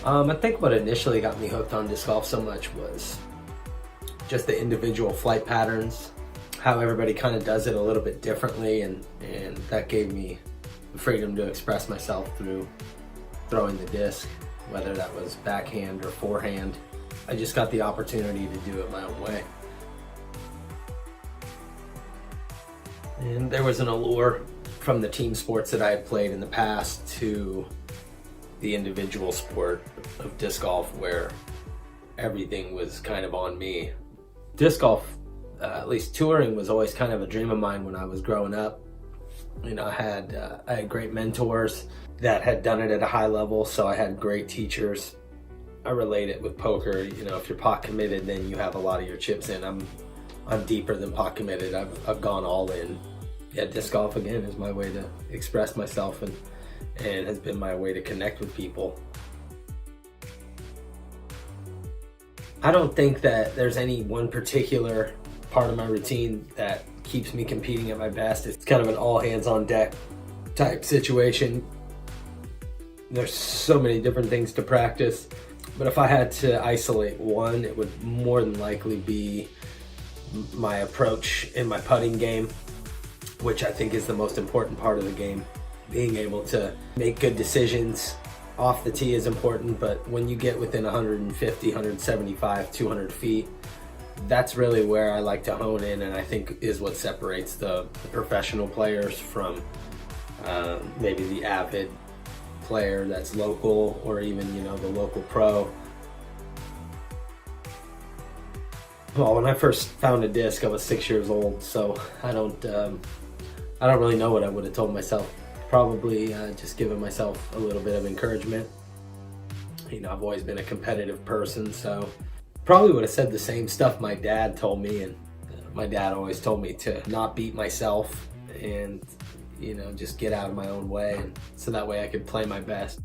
I think what initially got me hooked on disc golf so much was just the individual flight patterns, how everybody kind of does it a little bit differently, and that gave me the freedom to express myself through throwing the disc, whether that was backhand or forehand. I just got the opportunity to do it my own way. And there was an allure from the team sports that I had played in the past to the individual sport of disc golf, where everything was kind of on me. Disc golf, at least touring, was always kind of a dream of mine when I was growing up. You know, I had great mentors that had done it at a high level, so I had great teachers. I relate it with poker. You know, if you're pot committed, then you have a lot of your chips in. I'm deeper than pot committed. I've gone all in. Yeah, disc golf again is my way to express myself, and has been my way to connect with people. I don't think that there's any one particular part of my routine that keeps me competing at my best. It's kind of an all hands on deck type situation. There's so many different things to practice, but if I had to isolate one, it would more than likely be my approach in my putting game, which I think is the most important part of the game. Being able to make good decisions off the tee is important, but when you get within 150, 175, 200 feet, that's really where I like to hone in, and I think is what separates the professional players from maybe the avid player that's local, or even, you know, the local pro. Well, when I first found a disc, I was 6 years old, so I don't really know what I would have told myself. Probably just giving myself a little bit of encouragement. You know, I've always been a competitive person, so probably would have said the same stuff my dad told me, and my dad always told me to not beat myself and, you know, just get out of my own way, and so that way I could play my best.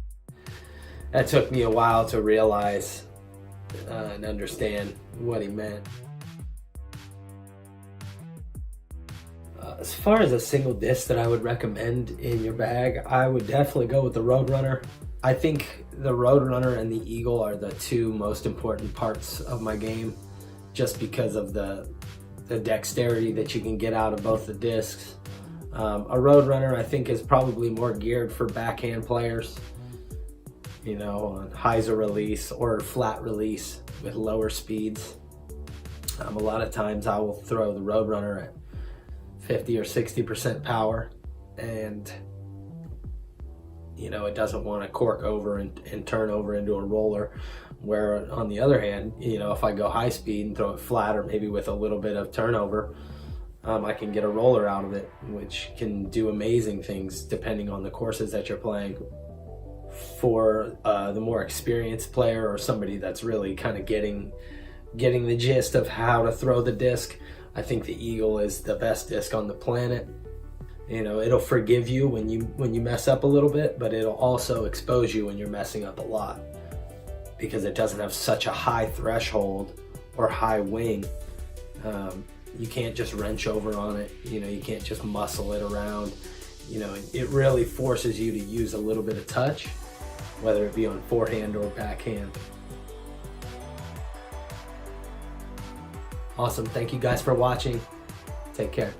That took me a while to realize and understand what he meant. As far as a single disc that I would recommend in your bag, I would definitely go with the Roadrunner. I think the Roadrunner and the Eagle are the two most important parts of my game, just because of the dexterity that you can get out of both the discs. A Roadrunner, I think, is probably more geared for backhand players, you know, on hyzer release or flat release with lower speeds. A lot of times I will throw the Roadrunner at 50 or 60% power, and, you know, it doesn't want to cork over and turn over into a roller. Where on the other hand, you know, if I go high speed and throw it flat, or maybe with a little bit of turnover, I can get a roller out of it, which can do amazing things depending on the courses that you're playing. For the more experienced player, or somebody that's really kind of getting the gist of how to throw the disc, I think the Eagle is the best disc on the planet. You know, it'll forgive you when you mess up a little bit, but it'll also expose you when you're messing up a lot, because it doesn't have such a high threshold or high wing. You can't just wrench over on it. You know, you can't just muscle it around. You know, it really forces you to use a little bit of touch, whether it be on forehand or backhand. Awesome. Thank you guys for watching. Take care.